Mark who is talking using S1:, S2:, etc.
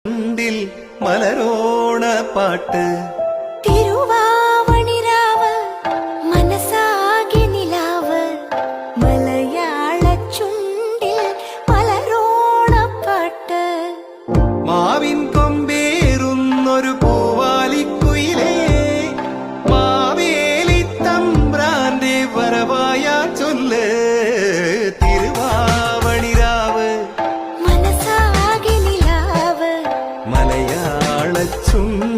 S1: ിൽ മലരോണ പാട്ട്
S2: തിരുവാവണിരാവ് മനസാകെ നിലാവ് മലയാള ചുണ്ടിൽ മലരോണപ്പാട്ട്
S1: മാവിൻ കൊമ്പേറുന്നൊരു പൂവാലിക്കുയിലേ മാവേലി തമ്പ്രാന്റെ വരവായ ചൊല്ല് തിരുവാവണിരാവ്
S2: മനസാകെ നിലാവ്
S1: മലയാള ചുണ്ടിൽ